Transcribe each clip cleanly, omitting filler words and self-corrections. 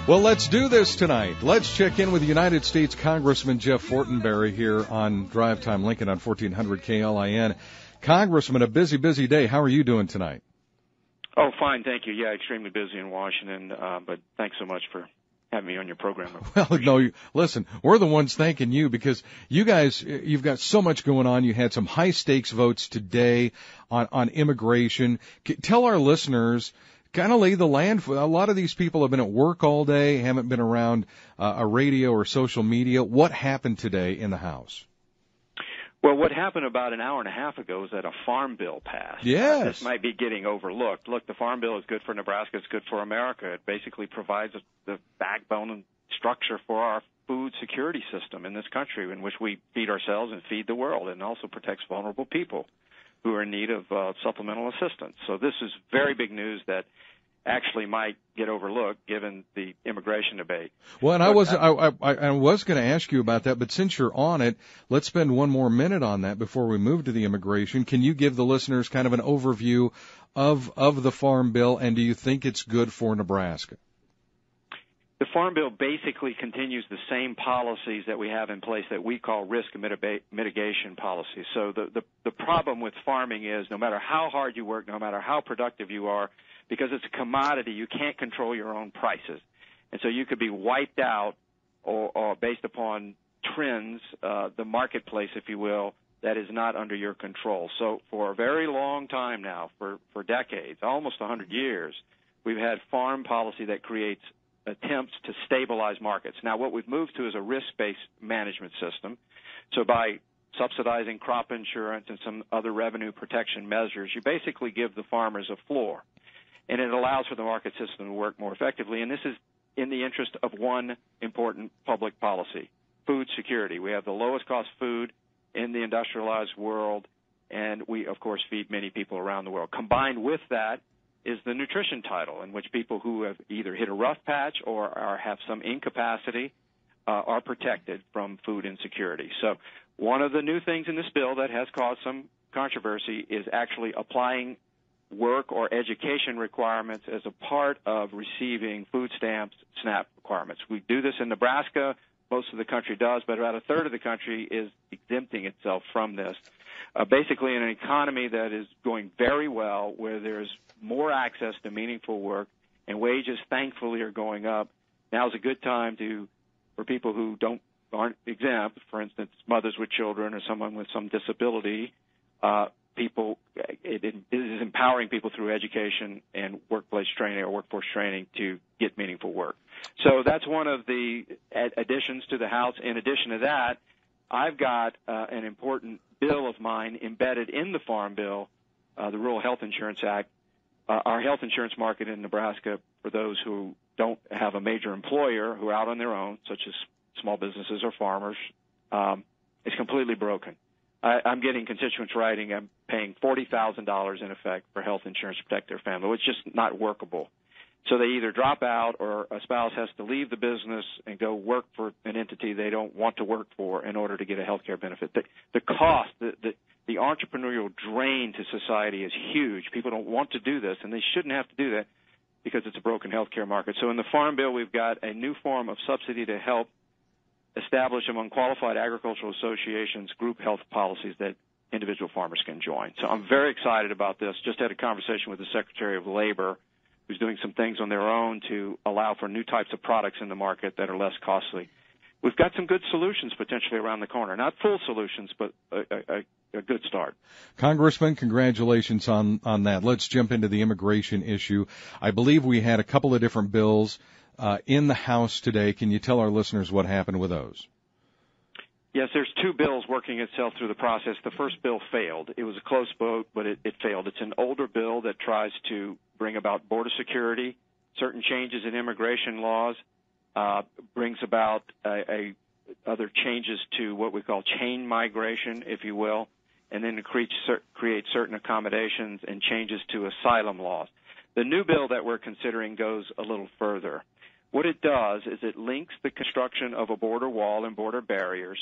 Well, let's do this tonight. Let's check in with United States Congressman Jeff Fortenberry here on Drive Time Lincoln on 1400 KLIN. Congressman, a busy, busy day. How are you doing tonight? Oh, fine, thank you. Yeah, extremely busy in Washington, but thanks so much for having me on your program. Well, no, listen, we're the ones thanking you because you guys, you've got so much going on. You had some high-stakes votes today on immigration. Tell our listeners, kind of lay the land. A lot of these people have been at work all day, haven't been around a radio or social media. What happened today in the House? Well, what happened about an hour and a half ago is that a farm bill passed. Yes. This might be getting overlooked. Look, the farm bill is good for Nebraska. It's good for America. It basically provides the backbone and structure for our food security system in this country, in which we feed ourselves and feed the world, and also protects vulnerable people who are in need of supplemental assistance. So this is very big news that actually might get overlooked given the immigration debate. Well, and I was going to ask you about that, but since you're on it, let's spend one more minute on that before we move to the immigration. Can you give the listeners kind of an overview of the Farm Bill, and do you think it's good for Nebraska? The Farm Bill basically continues the same policies that we have in place that we call risk mitigation policies. So the problem with farming is no matter how hard you work, no matter how productive you are, because it's a commodity, you can't control your own prices. And so you could be wiped out or based upon trends, the marketplace, if you will, that is not under your control. So for a very long time now, for decades, almost 100 years, we've had farm policy that creates attempts to stabilize markets. Now, what we've moved to is a risk-based management system. So by subsidizing crop insurance and some other revenue protection measures, you basically give the farmers a floor. And it allows for the market system to work more effectively. And this is in the interest of one important public policy, food security. We have the lowest cost food in the industrialized world, and we, of course, feed many people around the world. Combined with that is the nutrition title, in which people who have either hit a rough patch or have some incapacity are protected from food insecurity. So one of the new things in this bill that has caused some controversy is actually applying work or education requirements as a part of receiving food stamps, SNAP requirements. We do this in Nebraska. Most of the country does, but about a third of the country is exempting itself from this. Basically, in an economy that is going very well, where there's more access to meaningful work and wages, thankfully, are going up, now's a good time for people who aren't exempt, for instance, mothers with children or someone with some disability, it is empowering people through education and workplace training or workforce training to get meaningful work. So that's one of the additions to the House. In addition to that, I've got an important bill of mine embedded in the Farm Bill, the Rural Health Insurance Act. Our health insurance market in Nebraska, for those who don't have a major employer, who are out on their own, such as small businesses or farmers, is completely broken. I'm getting constituents writing, I'm paying $40,000 in effect for health insurance to protect their family. It's just not workable. So they either drop out or a spouse has to leave the business and go work for an entity they don't want to work for in order to get a health care benefit. The cost, the entrepreneurial drain to society is huge. People don't want to do this, and they shouldn't have to do that because it's a broken health care market. So in the Farm Bill, we've got a new form of subsidy to help establish among qualified agricultural associations group health policies that individual farmers can join. So I'm very excited about this. Just had a conversation with the Secretary of Labor, who's doing some things on their own to allow for new types of products in the market that are less costly. We've got some good solutions potentially around the corner. Not full solutions, but a good start. Congressman, congratulations on that. Let's jump into the immigration issue. I believe we had a couple of different bills in the House today. Can you tell our listeners what happened with those? Yes, there's two bills working itself through the process. The first bill failed. It was a close vote, but it failed. It's an older bill that tries to bring about border security, certain changes in immigration laws, brings about other changes to what we call chain migration, if you will, and then it creates certain accommodations and changes to asylum laws. The new bill that we're considering goes a little further. What it does is it links the construction of a border wall and border barriers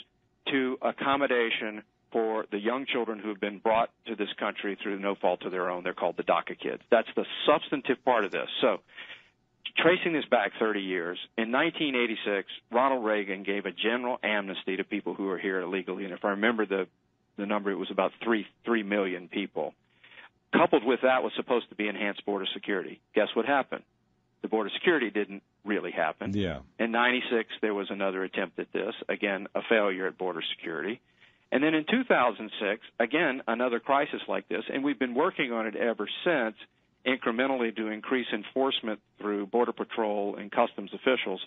to accommodation for the young children who have been brought to this country through no fault of their own. They're called the DACA kids. That's the substantive part of this. So tracing this back 30 years, in 1986, Ronald Reagan gave a general amnesty to people who were here illegally. And if I remember the number, it was about 3 million people. Coupled with that was supposed to be enhanced border security. Guess what happened? The border security didn't really happen. Yeah. In 96, there was another attempt at this. Again, a failure at border security. And then in 2006, again, another crisis like this. And we've been working on it ever since, incrementally to increase enforcement through Border Patrol and customs officials.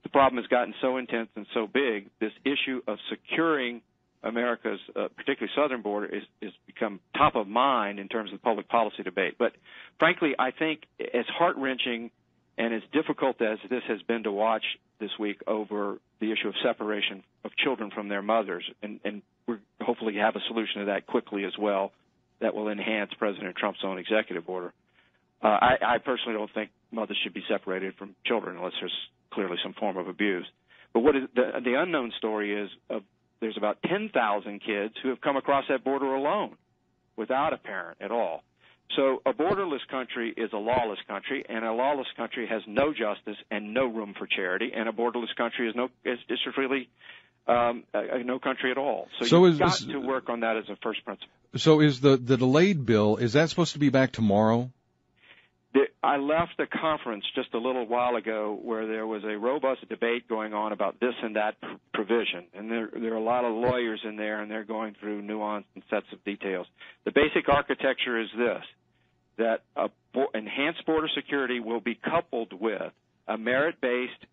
The problem has gotten so intense and so big, this issue of securing America's, particularly southern border, is become top of mind in terms of public policy debate. But frankly, I think as heart-wrenching and as difficult as this has been to watch this week over the issue of separation of children from their mothers, and we're hopefully have a solution to that quickly as well that will enhance President Trump's own executive order. I personally don't think mothers should be separated from children unless there's clearly some form of abuse. But what is the unknown story is there's about 10,000 kids who have come across that border alone without a parent at all. So a borderless country is a lawless country, and a lawless country has no justice and no room for charity, and a borderless country is just really no country at all. So you've got to work on that as a first principle. So is the delayed bill, is that supposed to be back tomorrow? I left a conference just a little while ago where there was a robust debate going on about this and that provision, and there are a lot of lawyers in there, and they're going through nuanced and sets of details. The basic architecture is this, that enhanced border security will be coupled with a merit-based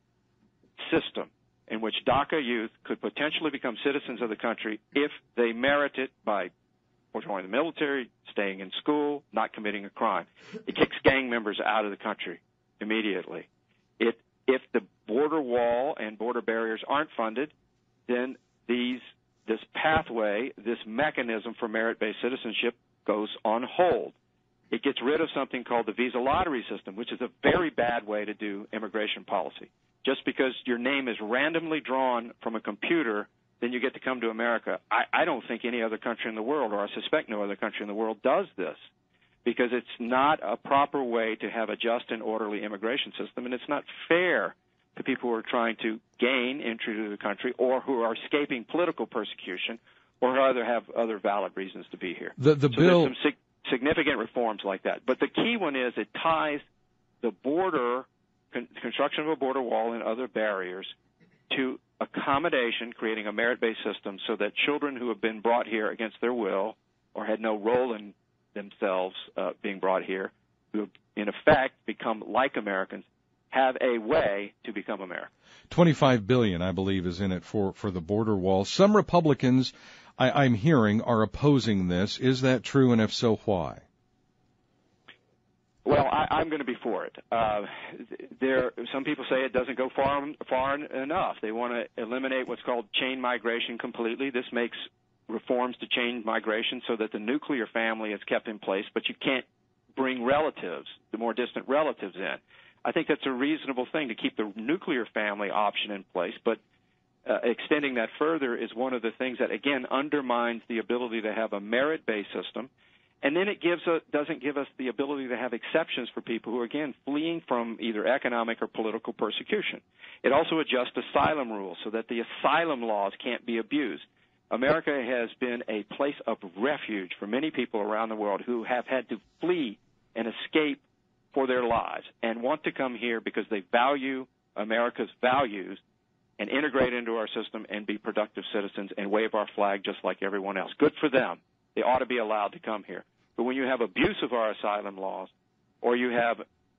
system in which DACA youth could potentially become citizens of the country if they merit it by joining the military, staying in school, not committing a crime. It kicks gang members out of the country immediately. If the border wall and border barriers aren't funded, then this pathway, this mechanism for merit-based citizenship goes on hold. It gets rid of something called the visa lottery system, which is a very bad way to do immigration policy. Just because your name is randomly drawn from a computer, then you get to come to America. I don't think any other country in the world, or I suspect no other country in the world, does this, because it's not a proper way to have a just and orderly immigration system, and it's not fair to people who are trying to gain entry to the country or who are escaping political persecution or who have other valid reasons to be here. The bill... There's some significant reforms like that. But the key one is it ties the border, construction of a border wall and other barriers, to accommodation, creating a merit-based system so that children who have been brought here against their will or had no role in themselves being brought here, who have in effect become like Americans, have a way to become American. $25 billion, I believe, is in it for the border wall. Some Republicans, I'm hearing, are opposing this. Is that true, and if so, why? Well, I'm going to be for it. Some people say it doesn't go far enough. They want to eliminate what's called chain migration completely. This makes reforms to chain migration so that the nuclear family is kept in place, but you can't bring relatives, the more distant relatives, in. I think that's a reasonable thing to keep the nuclear family option in place, but extending that further is one of the things that, again, undermines the ability to have a merit-based system. And then it doesn't give us the ability to have exceptions for people who are, again, fleeing from either economic or political persecution. It also adjusts asylum rules so that the asylum laws can't be abused. America has been a place of refuge for many people around the world who have had to flee and escape for their lives and want to come here because they value America's values and integrate into our system and be productive citizens and wave our flag just like everyone else. Good for them. They ought to be allowed to come here. But when you have abuse of our asylum laws, or you have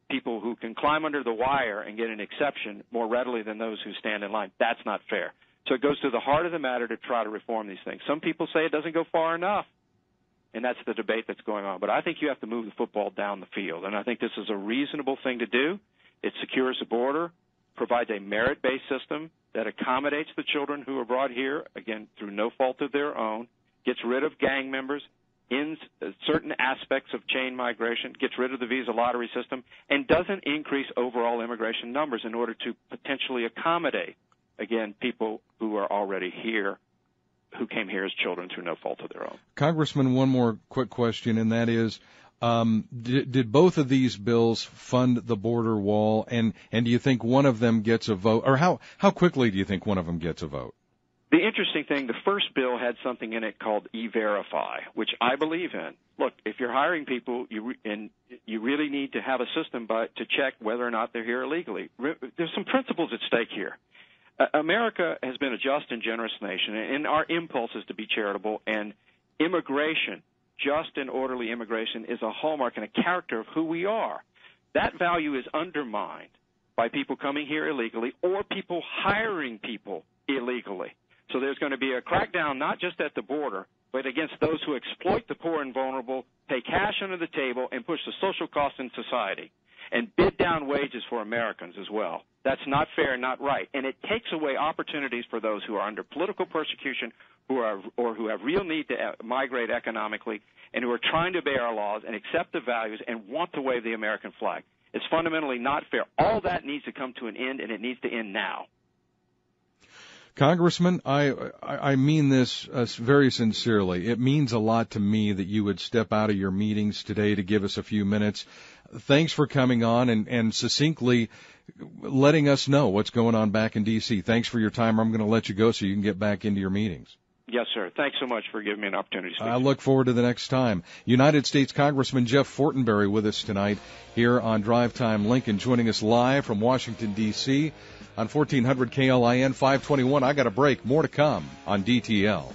people who can climb under the wire and get an exception more readily than those who stand in line, that's not fair. So it goes to the heart of the matter to try to reform these things. Some people say it doesn't go far enough, and that's the debate that's going on. But I think you have to move the football down the field, and I think this is a reasonable thing to do. It secures the border, provides a merit-based system that accommodates the children who are brought here, again, through no fault of their own, gets rid of gang members, in certain aspects of chain migration, gets rid of the visa lottery system, and doesn't increase overall immigration numbers in order to potentially accommodate, again, people who are already here, who came here as children through no fault of their own. Congressman, one more quick question, and that is, Did both of these bills fund the border wall? And do you think one of them gets a vote? Or how quickly do you think one of them gets a vote? The interesting thing, the first bill had something in it called E-Verify, which I believe in. Look, if you're hiring people, you really need to have a system to check whether or not they're here illegally. There's some principles at stake here. America has been a just and generous nation, and our impulse is to be charitable, and immigration, just and orderly immigration, is a hallmark and a character of who we are. That value is undermined by people coming here illegally or people hiring people illegally. So there's going to be a crackdown not just at the border, but against those who exploit the poor and vulnerable, pay cash under the table, and push the social costs in society, and bid down wages for Americans as well. That's not fair and not right. And it takes away opportunities for those who are under political persecution, who have real need to migrate economically, and who are trying to obey our laws and accept the values and want to wave the American flag. It's fundamentally not fair. All that needs to come to an end, and it needs to end now. Congressman, I mean this very sincerely. It means a lot to me that you would step out of your meetings today to give us a few minutes. Thanks for coming on and succinctly letting us know what's going on back in D.C. Thanks for your time. I'm going to let you go so you can get back into your meetings. Yes, sir. Thanks so much for giving me an opportunity to speak. I look forward to the next time. United States Congressman Jeff Fortenberry with us tonight here on Drive Time Lincoln, joining us live from Washington, D.C. on 1400 KLIN 521. I got a break. More to come on DTL.